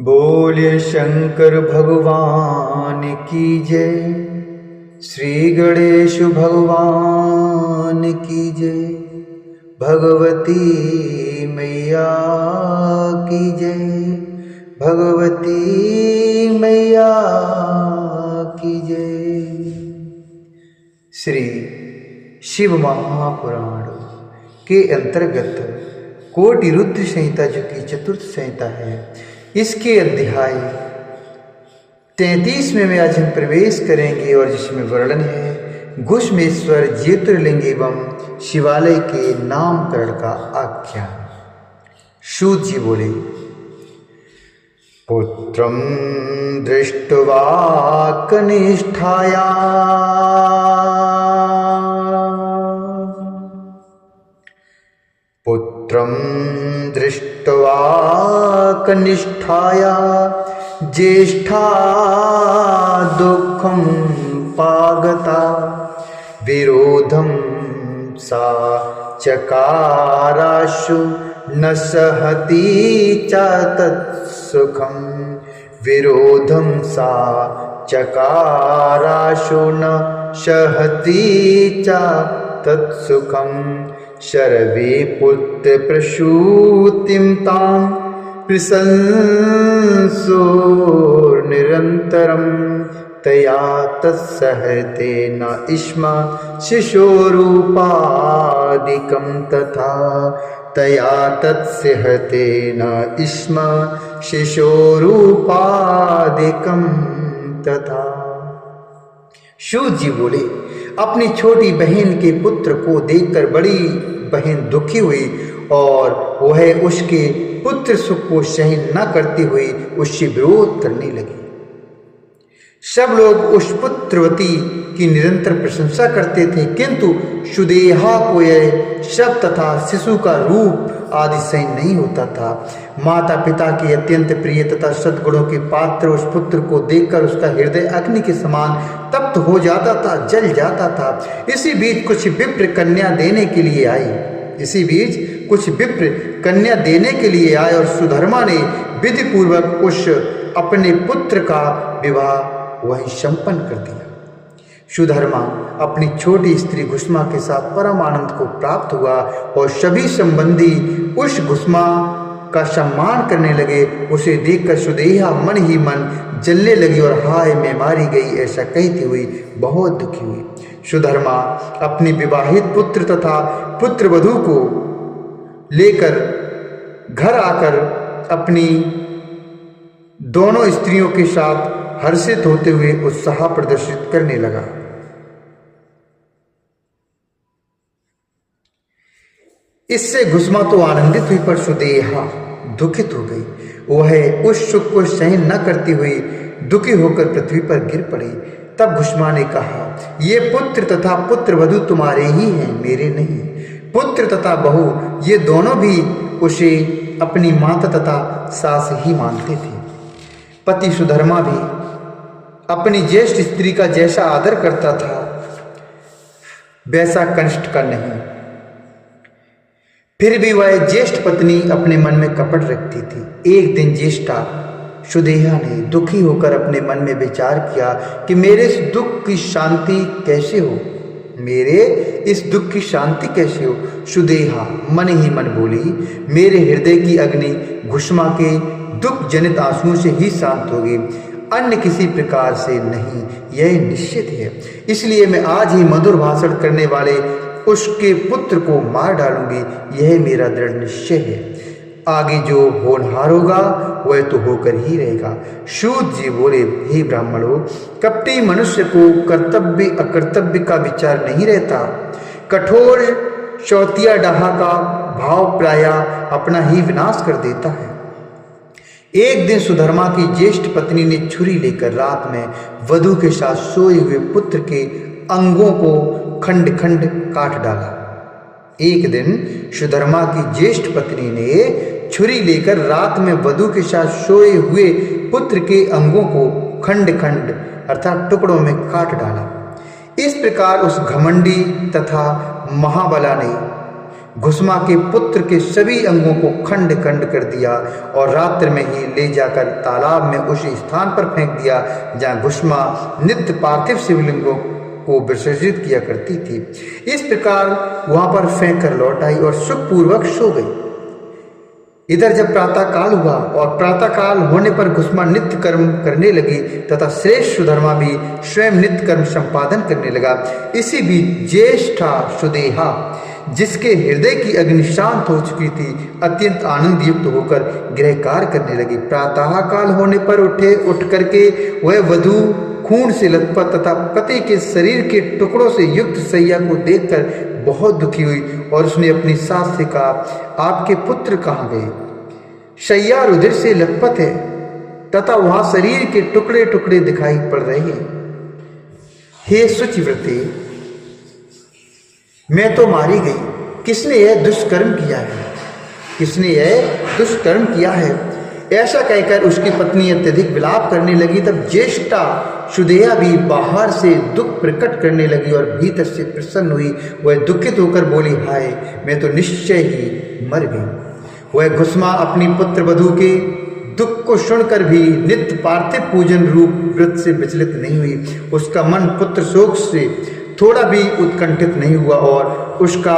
बोलिए शंकर भगवान की जय। श्री गणेश भगवान की जय। भगवती मैया की जय। भगवती मैया की जय। श्री शिव महापुराण के अंतर्गत कोटि रुद्र संहिता जो कि चतुर्थ संहिता है, इसके अध्याय 33 में आज हम प्रवेश करेंगे और जिसमें वर्णन है घुश्मेश्वर ज्योतिर्लिंग एवं शिवालय के नामकरण का आख्यान। सूत जी बोले, पुत्रं दृष्ट्वा कनिष्ठाया पुत्रं दृष्ट्वा कनिष्ठाया ज्येष्ठा दुःखं पागता विरोधं सा चकाराशु न सहती च तत्सुखं विरोधं सा चकाराशु न सहती च तत्सुखं शर्वे पुत्र प्रसूतिं तां प्रशंसोर्निरन्तरं तया तत्सहते न स्म शिशोरूपादिकं तथा तया तत्सहते न स्म शिशोरूपादिकं तथा। सूत जी बोले, अपनी छोटी बहन के पुत्र को देखकर बड़ी बहन दुखी हुई और वह उसके पुत्र सुख को सहन न करती हुई उससे विरोध करने लगी। सब लोग उस पुत्रवती की निरंतर प्रशंसा करते थे, किंतु सुदेहा को यह शब्द तथा शिशु का रूप आदि सहन नहीं होता था। माता पिता के अत्यंत प्रिय तथा सद्गुणों के पात्र उस पुत्र को देखकर उसका हृदय अग्नि के समान तप्त हो जाता था, जल जाता था। इसी बीच कुछ विप्र कन्या देने के लिए आए और सुधर्मा ने विधि पूर्वक उस अपने पुत्र का विवाह वहीं संपन्न कर दिया। सुधर्मा अपनी छोटी स्त्री घुष्मा के साथ परम आनंद को प्राप्त हुआ और सभी संबंधी उस घुष्मा का सम्मान करने लगे। उसे देखकर सुदेहा मन ही मन जलने लगी और हाय मैं मारी गई ऐसा कहती हुई बहुत दुखी हुई। सुधर्मा अपनी विवाहित पुत्र तथा पुत्रवधू को लेकर घर आकर अपनी दोनों स्त्रियों के साथ हर्षित होते हुए उत्साह प्रदर्शित करने लगा। इससे घुष्मा तो आनंदित हुई पर सुदेहा दुखित हो गई। वह उस सुख को सहन न करती हुई दुखी होकर पृथ्वी पर गिर पड़ी। तब घुष्मा ने कहा, ये पुत्र तथा पुत्रवधू तुम्हारे ही हैं, मेरे नहीं। पुत्र तथा बहू ये दोनों भी उसे अपनी माता तथा सास ही मानते थे। पति सुधर्मा भी अपनी ज्येष्ठ स्त्री का जैसा आदर करता था वैसा कनिष्ठ का नहीं। फिर भी वह ज्येष्ठ पत्नी अपने मन में कपट रखती थी। एक दिन ज्येष्ठा सुदेहा ने दुखी होकर अपने मन में विचार किया कि मेरे इस दुख की शांति कैसे हो। सुदेहा मन ही मन बोली, मेरे हृदय की अग्नि घुष्मा के दुख जनित आंसुओं से ही शांत होगी, अन्य किसी प्रकार से नहीं, यह निश्चित है। इसलिए मैं आज ही मधुर भाषण करने वाले उसके पुत्र को मार डालूंगी, यह मेरा दृढ़ निश्चय है। आगे जो होनहार होगा वह तो होकर ही रहेगा। सूत जी बोले, हे ब्राह्मणों, कपटी मनुष्य को कर्तव्य अकर्तव्य का विचार नहीं रहता। कठोर चौतिया डाहा का भाव प्राय अपना ही विनाश कर देता है। एक दिन सुधर्मा की ज्येष्ठ पत्नी ने छुरी लेकर रात में वधू के साथ सोए हुए पुत्र के अंगों को खंड खंड काट डाला। एक दिन सुधर्मा की ज्येष्ठ पत्नी ने छुरी लेकर रात में वधू के साथ सोए हुए पुत्र के अंगों को खंड खंड अर्थात टुकड़ों में काट डाला। इस प्रकार उस घमंडी तथा महाबला ने घुस्मा के पुत्र के सभी अंगों को खंड खंड कर दिया और रात्र में ही ले जाकर तालाब में उसी स्थान पर फेंक दिया जहाँ घुस्मा नित्य पार्थिव शिवलिंगों को विसर्जित किया करती थी। इस प्रकार वहां पर फेंक कर लौट आई और सुखपूर्वक सो गई। इधर जब प्रातः काल हुआ और प्रातः काल होने पर घुस्मा नित्य कर्म करने लगी तथा श्रेष्ठ सुधर्मा भी स्वयं नित्य कर्म संपादन करने लगा। इसी बीच ज्येष्ठा सुदेहा, जिसके हृदय की अग्नि शांत हो चुकी थी, अत्यंत आनंद युक्त होकर गृह कार्य करने लगी। प्रातः काल होने पर उठ करके वह वधू खून से लथपथ तथा पति के शरीर के टुकड़ों से युक्त सैया को देखकर बहुत दुखी हुई और उसने अपनी सास से कहा, आपके पुत्र कहाँ गए? शैया रुधिर से लथपथ है तथा वहां शरीर के टुकड़े टुकड़े दिखाई पड़ रहे हैं। हे शुचिव्रते, मैं तो मारी गई। किसने यह दुष्कर्म किया है? किसने यह दुष्कर्म किया है? ऐसा कहकर उसकी पत्नी अत्यधिक विलाप करने लगी। तब ज्येष्ठा सुदेहा भी बाहर से दुख प्रकट करने लगी और भीतर से प्रसन्न हुई। वह दुखित होकर बोली, हाय, मैं तो निश्चय ही मर गई। वह घुस्मा अपनी पुत्र वधू के दुख को सुनकर भी नित्य पार्थिव पूजन रूप व्रत से विचलित नहीं हुई। उसका मन पुत्र शोक से थोड़ा भी उत्कंठित नहीं हुआ और उसका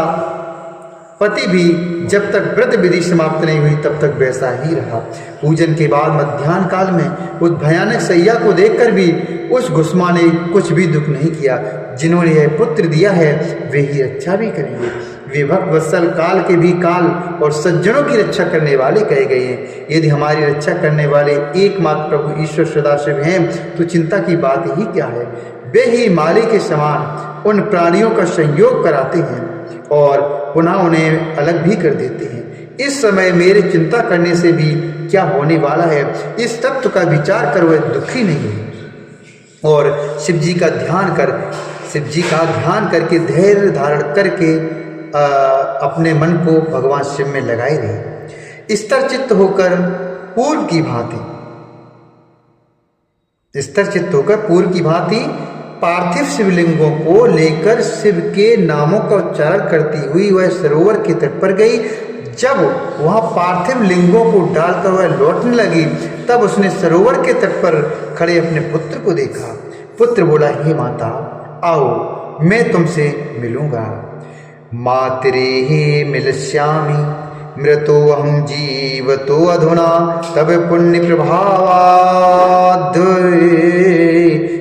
पति भी जब तक व्रत विधि समाप्त नहीं हुई तब तक वैसा ही रहा। पूजन के बाद मध्याह्न काल में उस भयानक सैया को देखकर भी उस घुस्मा ने कुछ भी दुख नहीं किया। जिन्होंने यह पुत्र दिया है वे ही रक्षा भी करेंगे। वे भक्त वत्सल काल के भी काल और सज्जनों की रक्षा करने वाले कहे गए हैं। यदि हमारी रक्षा करने वाले एकमात्र प्रभु ईश्वर सदाशिव हैं तो चिंता की बात ही क्या है। वे ही माली के समान उन प्राणियों का संयोग कराते हैं और पुनः उन्हें अलग भी कर देते हैं। इस समय मेरे चिंता करने से भी क्या होने वाला है, इस तत्व का विचार कर वह दुखी नहीं है और शिव जी का ध्यान करके धैर्य धारण करके अपने मन को भगवान शिव में लगाए रहे। स्थिर चित्त होकर पूर्व की भांति पार्थिव शिवलिंगों को लेकर शिव के नामों का उच्चारण करती हुई वह सरोवर के तट पर गई। जब वहां पार्थिव लिंगों को डालकर वह लौटने लगी तब उसने सरोवर के तट पर खड़े अपने पुत्र को देखा। पुत्र बोला, हे माता, आओ मैं तुमसे मिलूंगा। मातरे मिलस्यामि मृतो अहम जीवतो अधुना तब पुण्य प्रभावाद्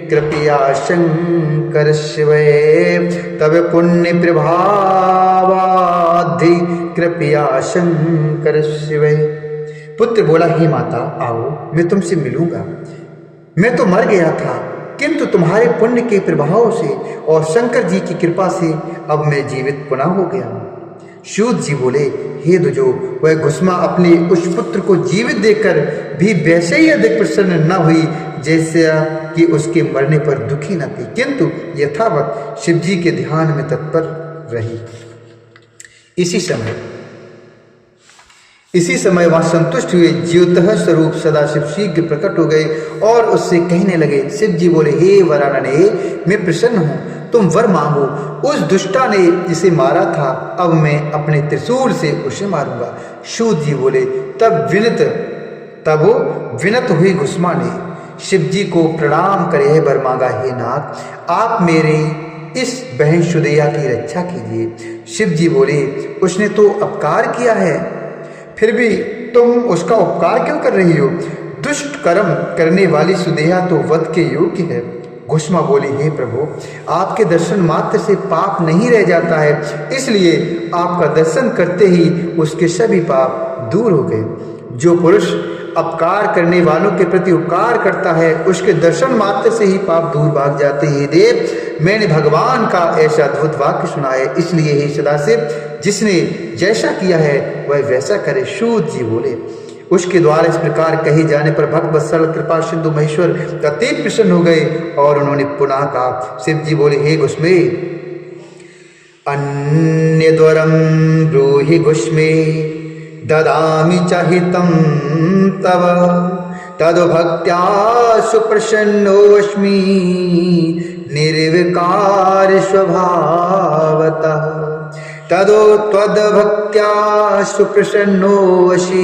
कृपया शंकर शिवे तब पुण्य प्रभावाधि कृपया शंकर शिवे। पुत्र बोला, हे माता, आओ मैं तुमसे मिलूंगा। मैं तो मर गया था किंतु तुम्हारे पुण्य के प्रभाव से और शंकर जी की कृपा से अब मैं जीवित पुनः हो गया हूँ। सूत जी बोले, हे दुजो, वह घुस्मा अपने उस पुत्र को जीवित देखकर भी वैसे ही अधिक प्रसन्न न हुई जैसे कि उसके मरने पर दुखी न थी, किंतु यथावत शिव जी के ध्यान में तत्पर रही। इसी समय वहां संतुष्ट हुए ज्योतः स्वरूप सदाशिव शीघ्र प्रकट हो गए और उससे कहने लगे। शिव जी बोले, हे वरानने, मैं प्रसन्न हूँ, तुम वर मांगो। उस दुष्टा ने जिसे मारा था अब मैं अपने त्रिशूल से उसे मारूंगा। सूत जी बोले, तब विनत हुई घुस्मा ने शिव जी को प्रणाम कर यह वर मांगा, हे नाथ, आप मेरे इस बहन सुदेहा की रक्षा कीजिए। शिव जी बोले, उसने तो अपकार किया है, फिर भी तुम उसका उपकार क्यों कर रही हो? दुष्ट कर्म करने वाली सुदेहा तो वध के योग्य है। घुस्मा बोली, हे प्रभु, आपके दर्शन मात्र से पाप नहीं रह जाता है, इसलिए आपका दर्शन करते ही उसके सभी पाप दूर हो गए। जो पुरुष अपकार करने वालों के प्रति उपकार करता है उसके दर्शन मात्र से ही पाप दूर भाग जाते हैं। देव, मैंने भगवान का ऐसा अद्भुत वाक्य सुना है, इसलिए हे सदाशिव, जिसने जैसा किया है वह वैसा करे। सूत जी बोले, उसके द्वारा इस प्रकार कहे जाने पर भक्त वत्सल कृपा सिंधु महेश्वर अति प्रसन्न हो गए और उन्होंने पुनः कहा। शिव जी बोले, हे घुस्मे, अन्य द्वरम ब्रूहि घुस्मे ददामि चाहितं तव तदो भक्त्या सुप्रसन्नोऽस्मि निर्विकार स्वभावतः तदो त्वद्भक्त्या सुप्रसन्नो वशी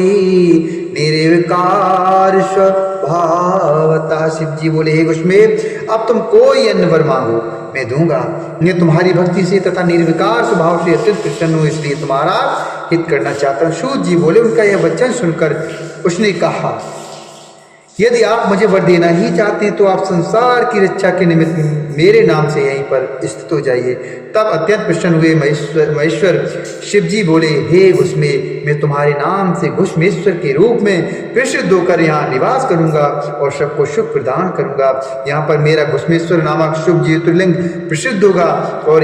निर्विकार स्वभावता। शिव जी बोले, हे घुष्मेव, अब तुम कोई अन्न वर मांगो, मैं दूंगा। मैं तुम्हारी भक्ति से तथा निर्विकार स्वभाव से अत्यंत प्रसन्न हूँ, इसलिए तुम्हारा हित करना चाहता हूँ। सूत जी बोले, उनका यह वचन सुनकर उसने कहा, यदि आप मुझे वर देना ही चाहते हैं तो आप संसार की रक्षा के निमित्त मेरे नाम से यहीं पर स्थित हो जाइए। तब अत्यंत प्रसन्न हुए महेश्वर शिव जी बोले, हे घुष्मेव, मैं तुम्हारे नाम से घुष्मेश्वर के रूप में प्रसिद्ध होकर यहाँ निवास करूंगा और सबको सुख प्रदान करूंगा। यहाँ पर मेरा घुष्मेश्वर नामक शुभ ज्योतिर्लिंग प्रसिद्ध होगा और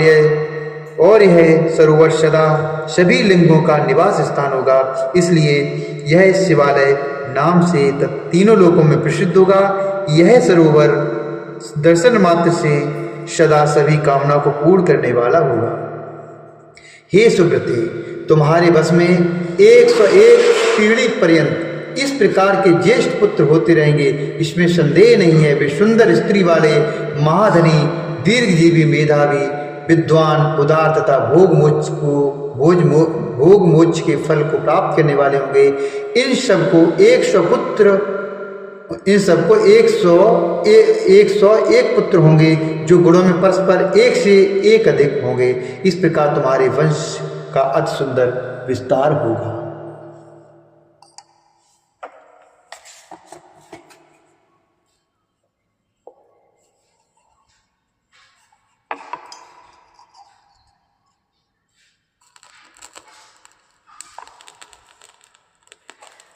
यह सरोवर सदा सभी लिंगों का निवास स्थान होगा। इसलिए यह शिवालय नाम से तीनों लोकों में प्रसिद्ध होगा। यह सरोवर दर्शन मात्र से सदा सभी कामना को पूर्ण करने वाला होगा। हे सुब्रते, तुम्हारे बस में 101 पीढ़ी पर्यंत इस प्रकार के ज्येष्ठ पुत्र होते रहेंगे, इसमें संदेह नहीं है। वे सुंदर स्त्री वाले, महाधनी, दीर्घजीवी, मेधावी, विद्वान, उदार तथा भोग मोक्ष के फल को प्राप्त करने वाले होंगे। इन सबको 101 पुत्र होंगे, जो गुणों में परस्पर एक से एक अधिक होंगे। इस प्रकार तुम्हारे वंश का अति सुंदर विस्तार होगा।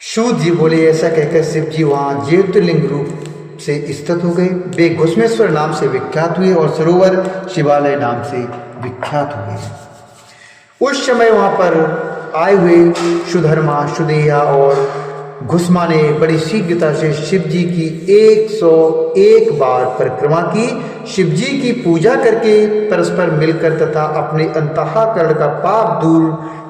सूत जी बोले, ऐसा कहकर शिव जी वहाँ ज्योतिर्लिंग रूप से स्थित हो गए। वे घुष्मेश्वर नाम से विख्यात हुए और सरोवर शिवालय नाम से विख्यात हुए। उस समय वहाँ पर आए हुए सुधर्मा, सुदेहा और घुष्मा ने बड़ी शीघ्रता से शिव जी की 101 बार परिक्रमा की। शिव जी की पूजा करके परस्पर मिलकर तथा अपने अंतःकरण का पाप दूर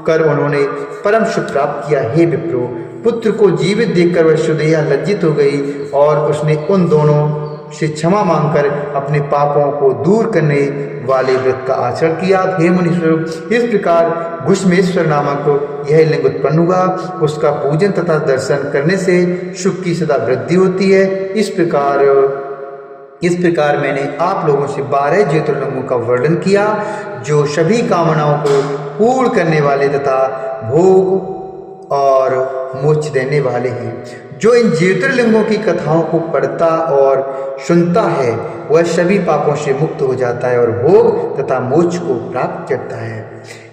कर उन्होंने परम सुख प्राप्त किया। हे विप्रो, पुत्र को जीवित देखकर वह सुदेहा लज्जित हो गई और उसने उन दोनों से क्षमा मांगकर अपने पापों को दूर करने वाले व्रत का आचरण किया। हे मुनीश्वर, इस प्रकार घुष्मेश्वर नामक यह लिंग उत्पन्न हुआ। उसका पूजन तथा दर्शन करने से सुख की सदा वृद्धि होती है। इस प्रकार मैंने आप लोगों से 12 ज्योतिर्लिंगों का वर्णन किया, जो सभी कामनाओं को पूर्ण करने वाले तथा भोग और मोक्ष देने वाले हैं। जो इन ज्योतिर्लिंगों की कथाओं को पढ़ता और सुनता है, वह सभी पापों से मुक्त हो जाता है और भोग तथा मोक्ष को प्राप्त करता है।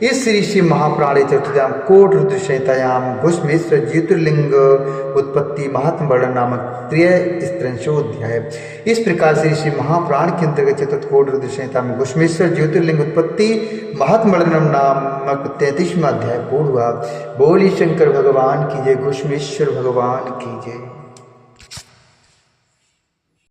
इस श्री श्री महाप्राणे चतुर्याम कोट रुद्र संहितायाम घुष्मेश्वर ज्योतिर्लिंग उत्पत्ति महात्म वर्णन नामक 3 इस प्रकार से श्री महाप्राण के अंतर्गत चतुर्थ कोट रुद्र संहिता में घुष्मेश्वर ज्योतिर्लिंग उत्पत्ति महात्म वर्णन नामक 33वां अध्याय पूर्ण हुआ। बोली शंकर भगवान की जय, घुष्मेश्वर भगवान की जय।